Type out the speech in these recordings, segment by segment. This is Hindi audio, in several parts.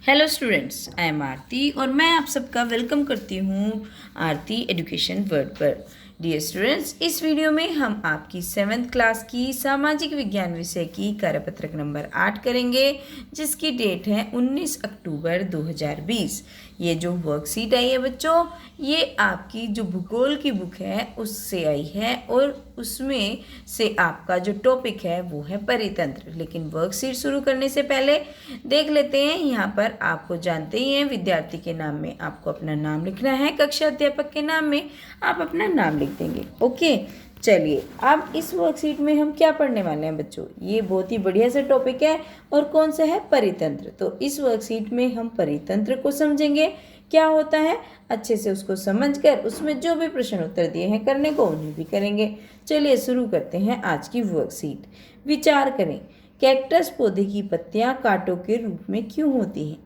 हेलो स्टूडेंट्स, आई एम आरती और मैं आप सबका वेलकम करती हूँ आरती एजुकेशन वर्ल्ड पर। डियर स्टूडेंट्स, इस वीडियो में हम आपकी 7th क्लास की सामाजिक विज्ञान विषय की कार्यपत्रक नंबर 8 करेंगे, जिसकी डेट है 19 अक्टूबर 2020। ये जो वर्कशीट आई है बच्चों, ये आपकी जो भूगोल की बुक है उससे आई है और उसमें से आपका जो टॉपिक है वो है परितंत्र। लेकिन वर्कशीट शुरू करने से पहले देख लेते हैं, यहाँ पर आपको जानते ही हैं विद्यार्थी के नाम में आपको अपना नाम लिखना है, कक्षा अध्यापक के नाम में आप अपना नाम लिख देंगे। ओके, चलिए अब इस वर्कशीट में हम क्या पढ़ने वाले हैं बच्चों, ये बहुत ही बढ़िया सा टॉपिक है और कौन सा है, परितंत्र। तो इस वर्कशीट में हम परितंत्र को समझेंगे, क्या होता है, अच्छे से उसको समझकर उसमें जो भी प्रश्न उत्तर दिए हैं करने को उन्हें भी करेंगे। चलिए शुरू करते हैं आज की वर्कशीट। विचार करें, कैक्टस पौधे की पत्तियां कांटों के रूप में क्यों होती हैं?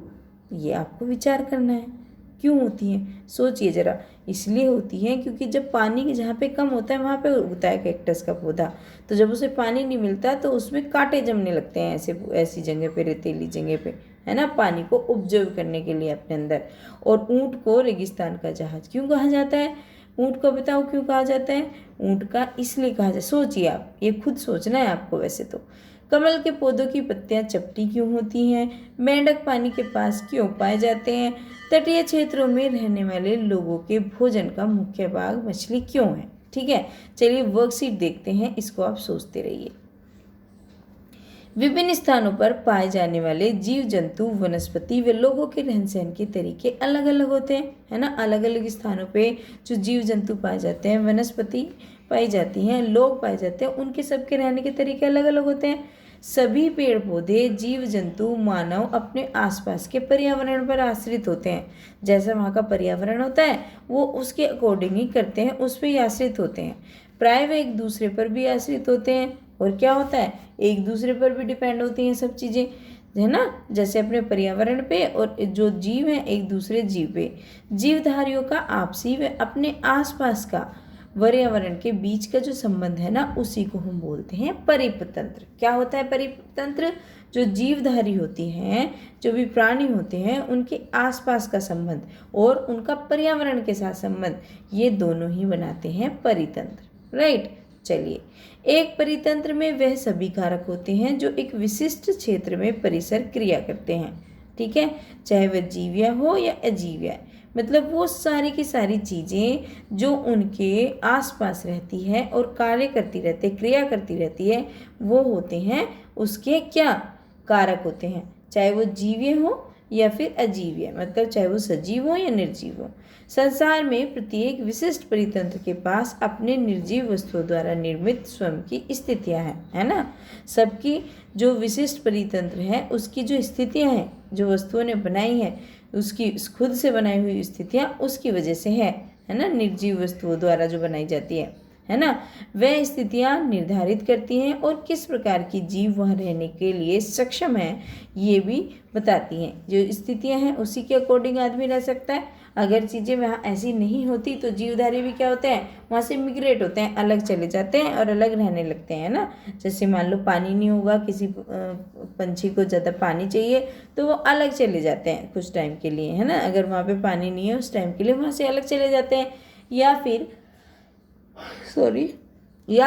ये आपको विचार करना है, क्यों होती हैं, सोचिए ज़रा। इसलिए होती हैं क्योंकि जब पानी जहाँ पे कम होता है वहाँ पे उगता है कैक्टस का पौधा, तो जब उसे पानी नहीं मिलता तो उसमें कांटे जमने लगते हैं ऐसी जगह पे, रेतीली जगह पे, है ना, पानी को ऑब्जर्व करने के लिए अपने अंदर। और ऊँट को रेगिस्तान का जहाज क्यों कहा जाता है? ऊँट को बताओ क्यों कहा जाता है? ऊँट का इसलिए कहा जाए, सोचिए आप, ये खुद सोचना है आपको। वैसे तो कमल के पौधों की पत्तियां चपटी क्यों होती हैं? मेंढक पानी के पास क्यों पाए जाते हैं? तटीय क्षेत्रों में रहने वाले लोगों के भोजन का मुख्य भाग मछली क्यों है? ठीक है, चलिए वर्कशीट देखते हैं, इसको आप सोचते रहिए। विभिन्न स्थानों पर पाए जाने वाले जीव जंतु, वनस्पति व लोगों के रहन सहन के तरीके अलग अलग होते हैं, है ना। अलग अलग स्थानों पे जो जीव जंतु पाए जाते हैं, वनस्पति पाई जाती हैं, लोग पाए जाते हैं, उनके सबके रहने के तरीके अलग अलग होते हैं। सभी पेड़ पौधे, जीव जंतु, मानव अपने आसपास के पर्यावरण पर आश्रित होते हैं। जैसा वहाँ का पर्यावरण होता है वो उसके अकॉर्डिंग ही करते हैं, उस पर ही आश्रित होते हैं। प्राय वे एक दूसरे पर भी आश्रित होते हैं, और क्या होता है, एक दूसरे पर भी डिपेंड होती हैं सब चीज़ें, है ना। जैसे अपने पर्यावरण पे और जो जीव हैं एक दूसरे जीव पे। जीवधारियों का आपसी व अपने आसपास का पर्यावरण के बीच का जो संबंध है ना, उसी को हम बोलते हैं परितंत्र। क्या होता है परितंत्र? जो जीवधारी होती हैं, जो भी प्राणी होते हैं, उनके आसपास का संबंध और उनका पर्यावरण के साथ संबंध, ये दोनों ही बनाते हैं परितंत्र। राइट, चलिए, एक परितंत्र में वह सभी कारक होते हैं जो एक विशिष्ट क्षेत्र में परिसर क्रिया करते हैं। ठीक है, चाहे वह जीविया हो या अजीविया, मतलब वो सारी की सारी चीज़ें जो उनके आसपास रहती है और कार्य करती रहती है, क्रिया करती रहती है, वो होते हैं उसके क्या कारक होते हैं, चाहे वो जीव्य हो या फिर अजीव्य, मतलब चाहे वो सजीव हो या निर्जीव हो। संसार में प्रत्येक विशिष्ट परितंत्र के पास अपने निर्जीव वस्तुओं द्वारा निर्मित स्वयं की स्थितियां हैं, है ना। सबकी जो विशिष्ट परितंत्र है उसकी जो स्थितियां हैं, जो वस्तुओं ने बनाई है, उसकी खुद से बनाई हुई स्थितियां उसकी वजह से है ना, निर्जीव वस्तुओं द्वारा जो बनाई जाती है ना, वह स्थितियां निर्धारित करती हैं और किस प्रकार की जीव वहाँ रहने के लिए सक्षम है ये भी बताती हैं। जो स्थितियां हैं उसी के अकॉर्डिंग आदमी रह सकता है। अगर चीज़ें वहाँ ऐसी नहीं होती तो जीवधारी भी क्या होते हैं, वहाँ से मिग्रेट होते हैं, अलग चले जाते हैं और अलग रहने लगते हैं ना। जैसे मान लो पानी नहीं होगा, किसी पंछी को ज़्यादा पानी चाहिए तो वो अलग चले जाते हैं कुछ टाइम के लिए, है ना। अगर वहाँ पे पानी नहीं है उस टाइम के लिए वहाँ से अलग चले जाते हैं। या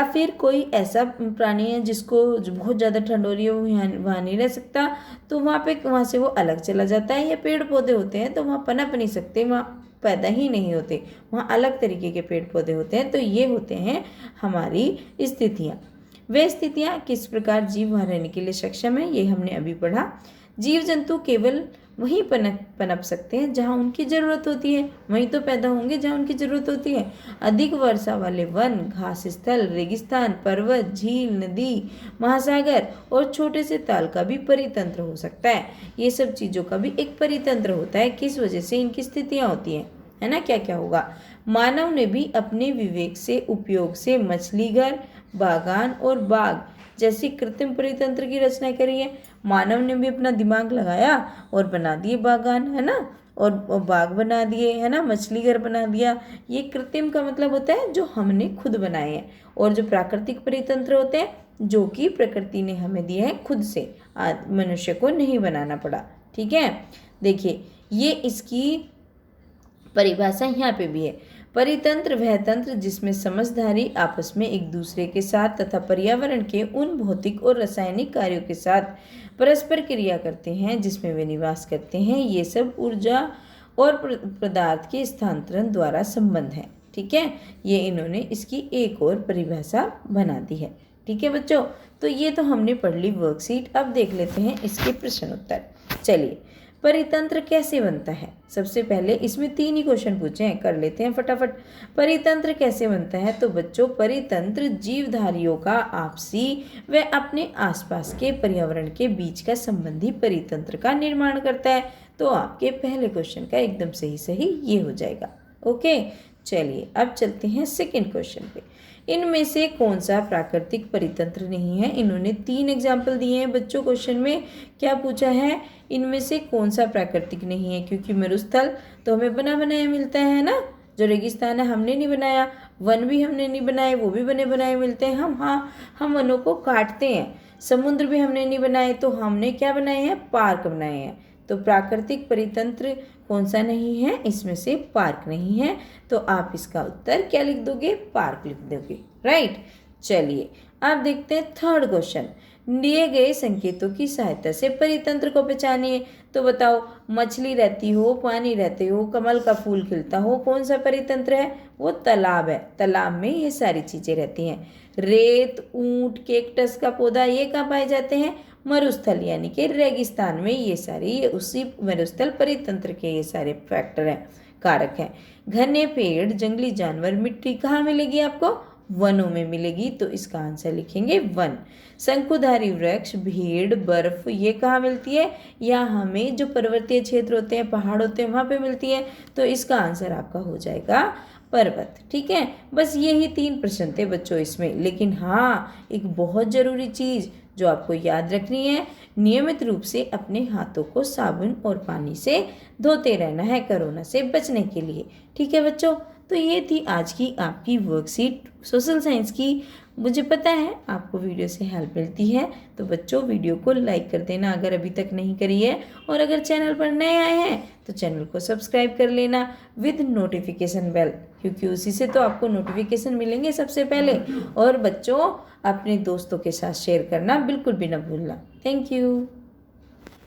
फिर कोई ऐसा प्राणी है जिसको जो बहुत ज़्यादा ठंड हो रही है, वो वहाँ नहीं रह सकता, तो वहाँ से वो अलग चला जाता है। या पेड़ पौधे होते हैं तो वहाँ पनप नहीं सकते, वहाँ पैदा ही नहीं होते, वहाँ अलग तरीके के पेड़ पौधे होते हैं। तो ये होते हैं हमारी स्थितियाँ। वे स्थितियाँ किस प्रकार जीव वहाँ रहने के लिए सक्षम है, ये हमने अभी पढ़ा। जीव जंतु केवल वहीं पनप सकते हैं जहाँ उनकी ज़रूरत होती है, वहीं तो पैदा होंगे जहाँ उनकी ज़रूरत होती है। अधिक वर्षा वाले वन, घास स्थल, रेगिस्तान, पर्वत, झील, नदी, महासागर और छोटे से ताल का भी परितंत्र हो सकता है। ये सब चीज़ों का भी एक परितंत्र होता है, किस वजह से इनकी स्थितियाँ होती हैं, है ना। क्या क्या होगा, मानव ने भी अपने विवेक से उपयोग से मछली घर, बागान और बाग जैसी कृत्रिम परितंत्र की रचना करी है। मानव ने भी अपना दिमाग लगाया और बना दिए बागान, है ना, और बाग बना दिए, है ना, मछली घर बना दिया। ये कृत्रिम का मतलब होता है जो हमने खुद बनाए हैं, और जो प्राकृतिक परितंत्र होते हैं जो कि प्रकृति ने हमें दिए हैं खुद से, मनुष्य को नहीं बनाना पड़ा। ठीक है, देखिए ये इसकी परिभाषा यहाँ पे भी है। परितंत्र वह तंत्र जिसमें समझदारी आपस में एक दूसरे के साथ तथा पर्यावरण के उन भौतिक और रासायनिक कार्यों के साथ परस्पर क्रिया करते हैं जिसमें वे निवास करते हैं। ये सब ऊर्जा और पदार्थ के स्थानांतरण द्वारा संबंध है। ठीक है, ये इन्होंने इसकी एक और परिभाषा बना दी है। ठीक है बच्चों, तो ये तो हमने पढ़ ली वर्कशीट। अब देख लेते हैं इसके प्रश्न उत्तर। चलिए, परितंत्र कैसे बनता है? सबसे पहले इसमें 3 ही क्वेश्चन पूछे हैं, कर लेते हैं फटाफट। परितंत्र कैसे बनता है? तो बच्चों, परितंत्र जीवधारियों का आपसी व अपने आसपास के पर्यावरण के बीच का संबंधी परितंत्र का निर्माण करता है। तो आपके पहले क्वेश्चन का एकदम सही ये हो जाएगा। ओके, चलिए अब चलते हैं सेकंड क्वेश्चन पे। इनमें से कौन सा प्राकृतिक परितंत्र नहीं है? इन्होंने 3 एग्जाम्पल दिए हैं बच्चों। क्वेश्चन में क्या पूछा है? इनमें से कौन सा प्राकृतिक नहीं है? क्योंकि मरुस्थल तो हमें बना बनाया मिलता है ना, जो रेगिस्तान है हमने नहीं बनाया, वन भी हमने नहीं बनाए, वो भी बने बनाए मिलते हैं। हम वनों को काटते हैं। समुद्र भी हमने नहीं बनाए, तो हमने क्या बनाए हैं? पार्क बनाए हैं। तो प्राकृतिक परितंत्र कौन सा नहीं है? इसमें से पार्क नहीं है। तो आप इसका उत्तर क्या लिख दोगे? पार्क लिख दोगे, राइट। चलिए अब देखते हैं थर्ड क्वेश्चन। दिए गए संकेतों की सहायता से परितंत्र को पहचानिए। तो बताओ, मछली रहती हो, पानी रहते हो, कमल का फूल खिलता हो, कौन सा परितंत्र है? वो तालाब है। तालाब में ये सारी चीजें रहती हैं। रेत, ऊंट, केक्टस का पौधा, ये कहाँ पाए जाते हैं? मरुस्थल यानी कि रेगिस्तान में। ये उसी मरुस्थल परितंत्र के ये सारे फैक्टर हैं, कारक हैं। घने पेड़, जंगली जानवर, मिट्टी कहाँ मिलेगी आपको? वनों में मिलेगी। तो इसका आंसर लिखेंगे वन। शंकुधारी वृक्ष, भीड़, बर्फ, ये कहाँ मिलती है? या हमें जो पर्वतीय क्षेत्र होते हैं, पहाड़ होते हैं, वहाँ पे मिलती है। तो इसका आंसर आपका हो जाएगा पर्वत। ठीक है, बस यही 3 प्रश्न थे बच्चों इसमें। लेकिन हाँ, एक बहुत ज़रूरी चीज़ जो आपको याद रखनी है, नियमित रूप से अपने हाथों को साबुन और पानी से धोते रहना है कोरोना से बचने के लिए। ठीक है बच्चों, तो ये थी आज की आपकी वर्कशीट सोशल साइंस की। मुझे पता है आपको वीडियो से हेल्प मिलती है, तो बच्चों वीडियो को लाइक कर देना अगर अभी तक नहीं करी है, और अगर चैनल पर नए आए हैं तो चैनल को सब्सक्राइब कर लेना विद नोटिफिकेशन बेल, क्योंकि उसी से तो आपको नोटिफिकेशन मिलेंगे सबसे पहले। और बच्चों, अपने दोस्तों के साथ शेयर करना बिल्कुल भी ना भूलना। Thank you.